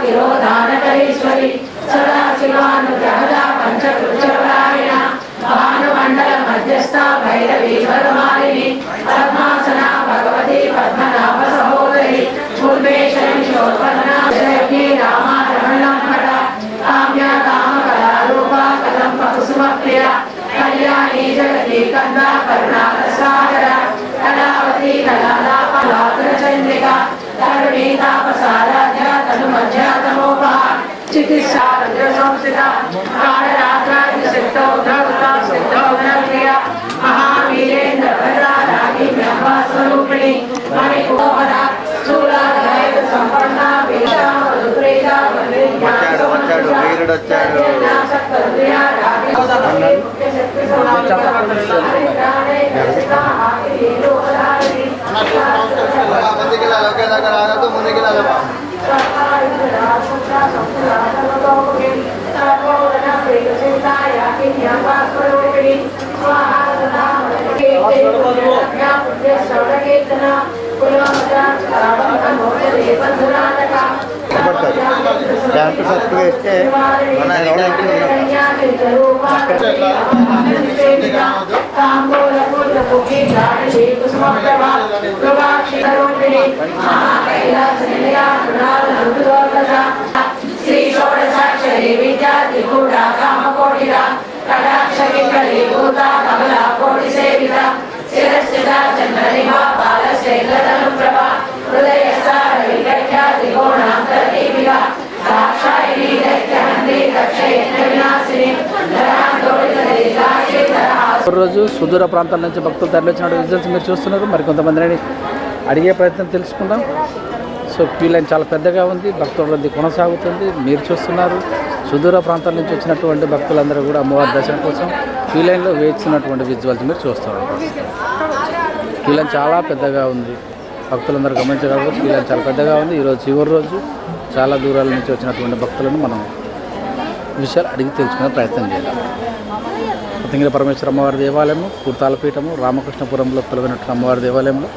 तिरोधानकरीश्वरी सदा शिवानुग्रहदा पंचकृत्यपरायणा भानुमण्डल मध्यस्था भैरवी वरमालिनी पद्मासना भगवती पद्मनाभ सहोदरी पूर्वेशरी शोभना जयकी रामा रमणमठ काम्या कामकला रूपा कदम्ब कुसुमप्रिया कल्याणी जगती कन्दा करुणासागरा कलावती कलालापलात्रचन्द्रिका करुणी तापसाराध्या तनुमध्यातमोपा चिकित्सा संस्थिता कालरात्रादिसिद्धौ धौता सिद्धौ धनप्रिया महावीरेन्द्र भद्रा रागी ब्रह्मस्वरूपिणी मणिकोपरा शूलाधायक संपन्ना वेदा मधुप्रेता श्री षोडशाक्षरी विद्या त्रिपुरा कामकोटिरा कटाक्षकिङ्करीभूता कमला कोटिसेविता शिरस्थिता चन्द्रनिभा पालशेखरतनुप्रभा हृदयस्था रविकट्या त्रिकोणान्तर्दीपिका दाक्षायणी दैत्यहन्त्री दक्षयज्ञविनाशिनी రోజు సుదూర ప్రాంతాల నుంచి భక్తులు తరలించిన రిజల్ట్స్ మీరు చూస్తున్నారు. మరి కొంతమందిని అడిగే ప్రయత్నం తెలుసుకుందాం. సో క్యూ లైన్ చాలా పెద్దగా ఉంది, భక్తుల రద్దీ కొనసాగుతుంది. మీరు చూస్తున్నారు సుదూర ప్రాంతాల నుంచి వచ్చినటువంటి భక్తులందరూ కూడా అమ్మవారి దర్శనం కోసం క్యూ లైన్లో వేస్తున్నటువంటి విజువల్స్ మీరు చూస్తున్నారు. క్యూ లైన్ చాలా పెద్దగా ఉంది, భక్తులందరూ గమనించగలరు. క్యూ లైన్ చాలా పెద్దగా ఉంది. ఈరోజు చివరి రోజు చాలా దూరాల నుంచి వచ్చినటువంటి భక్తులను మనం విషయాలు అడిగి తెలుసుకునే ప్రయత్నం చేయాలి. కొత్తగిరి పరమేశ్వర అమ్మవారి దేవాలయము, కుర్తాలపీఠము, రామకృష్ణపురంలో తొలగినటువంటి అమ్మవారి దేవాలయంలో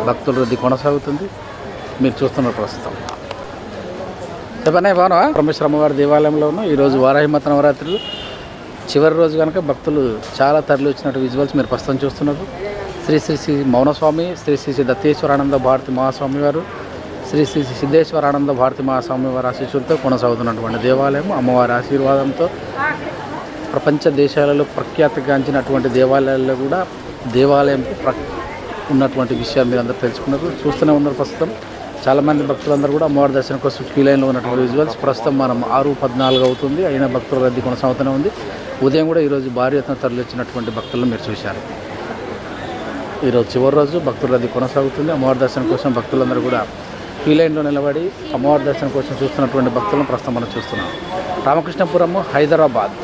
భక్తుల రద్దీ కొనసాగుతుంది. మీరు చూస్తున్నారు ప్రస్తుతం. చెప్పనే బాగా పరమేశ్వర అమ్మవారి దేవాలయంలో ఉన్న ఈరోజు వారాహిమత నవరాత్రులు చివరి రోజు కనుక భక్తులు చాలా తరలి వచ్చినట్టు విజువల్స్ మీరు ప్రస్తుతం చూస్తున్నారు. శ్రీ శ్రీ శ్రీ మౌనస్వామి, శ్రీ శ్రీ శ్రీ దత్తేశ్వరానంద భారతి మహాస్వామి వారు, శ్రీ శ్రీ శ్రీ సిద్ధేశ్వరానంద భారతి మహాస్వామి వారి ఆశీస్సులతో కొనసాగుతున్నటువంటి దేవాలయం. అమ్మవారి ఆశీర్వాదంతో ప్రపంచ దేశాలలో ప్రఖ్యాతిగాంచినటువంటి దేవాలయాల్లో కూడా దేవాలయం ఉన్నటువంటి విషయాలు మీరు అందరూ తెలుసుకున్నారు, చూస్తూనే ఉన్నారు. ప్రస్తుతం చాలామంది భక్తులందరూ కూడా అమ్మవారి దర్శనం కోసం క్యూ లైన్లో ఉన్నటువంటి విజువల్స్ ప్రస్తుతం మనం 6:14 అవుతుంది, అయినా భక్తుల రద్దీ కొనసాగుతూనే ఉంది. ఉదయం కూడా ఈరోజు భారీ ఎత్తున తరలిచ్చినటువంటి భక్తులను మీరు చూశారు. ఈరోజు చివరి రోజు భక్తుల రద్దీ కొనసాగుతుంది. అమ్మవారి దర్శనం కోసం భక్తులందరూ కూడా క్యూ లైన్లో నిలబడి అమ్మవారి దర్శనం కోసం చూస్తున్నటువంటి భక్తులను ప్రస్తుతం మనం చూస్తున్నాం. రామకృష్ణపురము, హైదరాబాద్.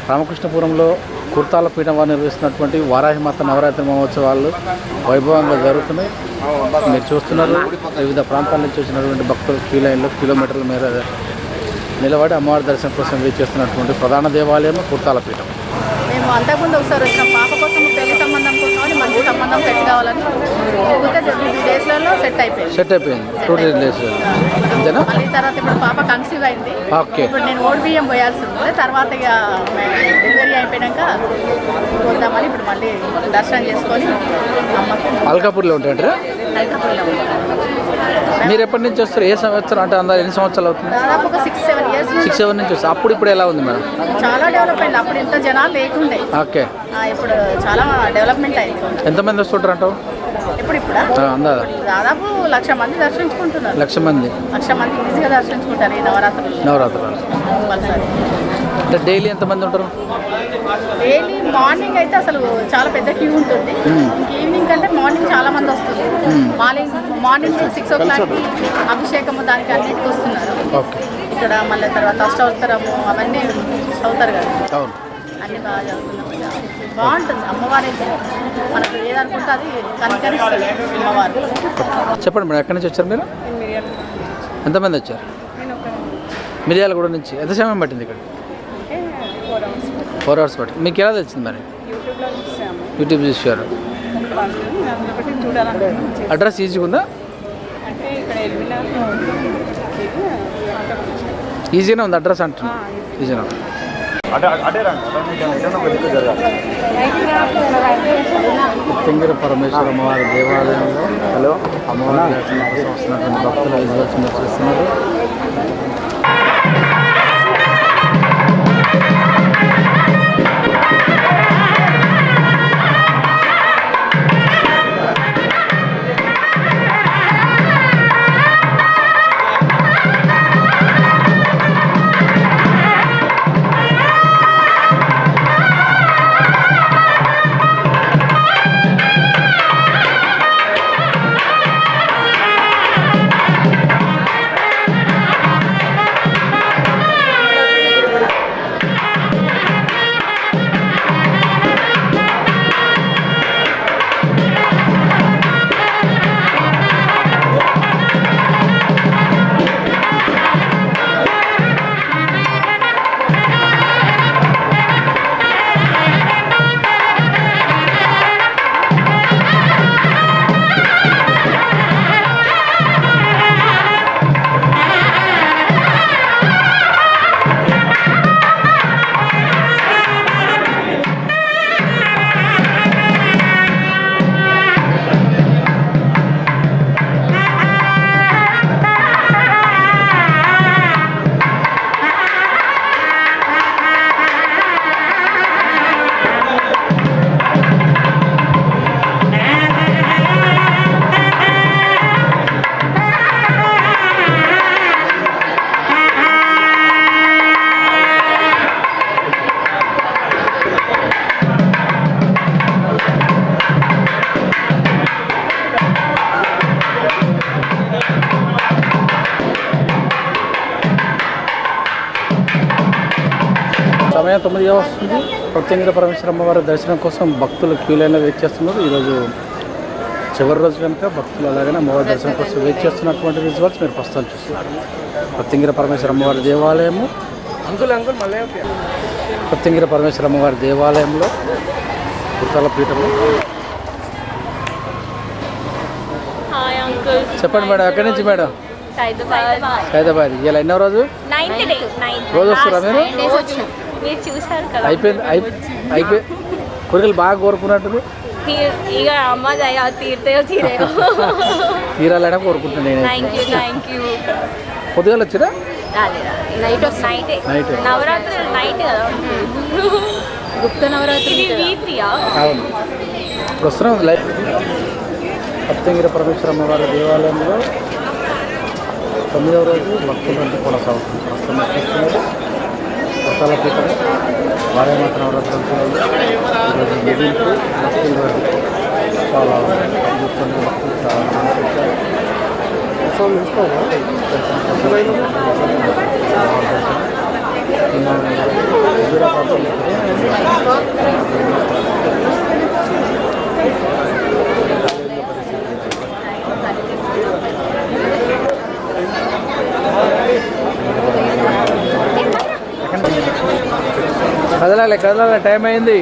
రామకృష్ణపురంలో కుర్తాల పీఠం వారు నిర్వహిస్తున్నటువంటి వారాహిమాత నవరాత్రి మహోత్సవాలు వైభవంగా జరుగుతున్నాయి. మీరు చూస్తున్నారు వివిధ ప్రాంతాల నుంచి వచ్చినటువంటి భక్తులు క్యూ లైన్లో కిలోమీటర్ల మేర నిలబడి అమ్మవారి దర్శనం కోసం వేచి చేస్తున్నటువంటి ప్రధాన దేవాలయం కుర్తాల పీఠం. మేము అంతకుముందు ఒకసారి వచ్చిన పాప కోసం పెళ్లి సంబంధం కోసం మంచి సంబంధం సెట్ కావాలని 2 డేస్లలో సెట్ అయిపోయింది. 2 డేస్ అంతేనా? మళ్ళీ తర్వాత ఇప్పుడు పాప కన్సీవ్ అయింది. ఓకే. ఇప్పుడు నేను ఓడిబియ్యం పోయాల్సి ఉంది. తర్వాత ఇక డెలివరీ అయిపోయాక పోద్దామని ఇప్పుడు మళ్ళీ దర్శనం చేసుకొని అమ్మకు అల్కాపూర్లో ఉంటాయంటారా? అల్కాపూర్లో ఉంటాం. మీరు ఎప్పటి నుంచి వస్తారు? ఏ సంవత్సరం అంటే అందరూ ఎన్ని సంవత్సరాలు అవుతుంది? దాదాపు ఒక 6-7 ఇయర్స్. 6-7 నుంచి వస్తారు. అప్పుడు ఇప్పుడు ఎలా ఉంది మేడం? చాలా డెవలప్ అయింది. అప్పుడు ఇంత జనాలు లేకుండే. ఓకే. ఇప్పుడు చాలా డెవలప్మెంట్ అయింది. ఎంతమంది వస్తుంటారు అంటావు? ఇప్పుడు అందాదా దాదాపు 1,00,000 మంది దర్శించుకుంటున్నారు. 1,00,000 మంది ఈజీగా దర్శించుకుంటారు ఈ నవరాత్రులు. కంపల్సరీ. అంటే డైలీ ఎంతమంది ఉంటారు? డైలీ మార్నింగ్ అయితే అసలు చాలా పెద్ద క్యూ ఉంటుంది. ఈవినింగ్ అంటే మార్నింగ్ చాలా మంది వస్తుంది. మార్నింగ్ 6 o'clock అభిషేకము దానికి అన్నిటికీ వస్తున్నారు. ఇక్కడ మళ్ళీ తర్వాత అష్టోత్తరము అవన్నీ చదువుతారు కదా, అన్నీ బాగా చదువుతున్నాం. బాగుంటుంది. అమ్మవారి మనకు ఏదనుకుంటే అది కనికరిస్తుంది అమ్మవారు. చెప్పండి మేడం, ఎక్కడి నుంచి వచ్చారు మీరు? ఎంతమంది వచ్చారు? మిర్యాలగూడ నుంచి. ఎంత సమయం పట్టింది ఇక్కడ? 4 hours పట్టింది. మీకు ఎలా తెలిసింది మరి? యూట్యూబ్ చూసారు. అడ్రస్ ఈజీగా ఉందా? అంటే ఇక్కడ ఈజీనే ఉంది అడ్రస్ అంటున్నా, ఈజీనే ఉంది. కొత్తింగిరి పరమేశ్వర అమ్మవారి దేవాలయంలో అమ్మవారి దర్శనం కోసం వస్తున్నటువంటి భక్తులు విజయోత్సవం చేస్తున్నారు. సమయం 9 వస్తుంది. కొత్తింగిరి పరమేశ్వర అమ్మవారి దర్శనం కోసం భక్తులు క్యూ లైన్లో వెయిట్ చేస్తున్నారు. ఈరోజు చివరి రోజు కనుక భక్తులు అలాగే అమ్మవారి దర్శనం కోసం వెయిట్ చేస్తున్నటువంటి విజువల్స్ మీరు ప్రస్తుతం చూస్తున్నారు. కొత్తింగిరి పరమేశ్వర అమ్మవారి దేవాలయము, కొత్తింగిరి పరమేశ్వర అమ్మవారి దేవాలయంలో కుర్తాల పీఠంలో. చెప్పండి మేడం, ఎక్కడి నుంచి మేడం? హైదరాబాద్. ఇలా ఎన్నో రోజు రోజు వస్తారా మీరు? అయిపోయింది. కోరికలు బాగా కోరుకున్నట్టు తీరాలని కోరుకుంటున్నాను నేను. పొద్దుగాల వచ్చిరా? నైట్. అవును, ఇప్పుడు వస్తున్నాం. కొత్తింగిరి పరమేశ్వర అమ్మవారి దేవాలయంలో 9వ రోజు భక్తులంతా కొనసాగుతుంది. ప్రస్తుతం చూస్తున్నారు కొత్తాల పీఠం వారేమాత నవరాత్రులు ఈరోజు ముగింపు. భక్తులు చాలా అద్భుతంగా భక్తులు చాలా కదలాలి టైం అయింది.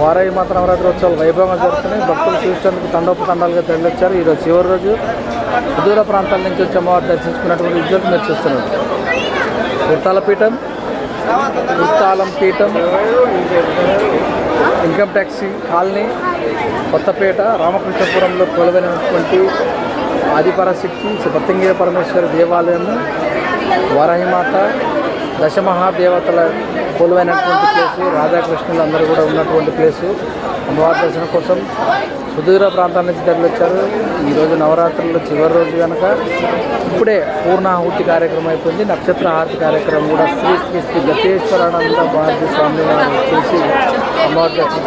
వారాయి మాత నవరాత్రి ఉత్సవాలు వైభవంగా జరుగుతున్నాయి. భక్తులు చూసేందుకు తండోపతండాలుగా తరలిచ్చారు. ఈరోజు చివరి రోజు సుదూర ప్రాంతాల నుంచి వచ్చి అమ్మవారు దర్శించుకున్నటువంటి విజువల్స్ మీరు చూస్తున్నారు. కుర్తాలం పీఠం, ఇన్కమ్ ట్యాక్స్ కాలనీ, కొత్తపేట, రామకృష్ణపురంలో కొలువైనటువంటి ఆదిపరాశక్తి కొత్తింగిరి పరమేశ్వరి దేవాలయము, వారాహిమాత, దశమహాదేవతల కొలువైనటువంటి ప్లేసు, రాధాకృష్ణులు అందరూ కూడా ఉన్నటువంటి ప్లేసు. అమ్మవారి దర్శనం కోసం సుదూర ప్రాంతాల నుంచి తరలిచ్చారు. ఈరోజు నవరాత్రుల్లో చివరి రోజు కనుక ఇప్పుడే పూర్ణాహుతి కార్యక్రమం అయిపోయింది. నక్షత్ర హారతి కార్యక్రమం కూడా శ్రీ గతేశ్వరానంద భారతి స్వామి వారు చేసి అమ్మవారి దర్శనం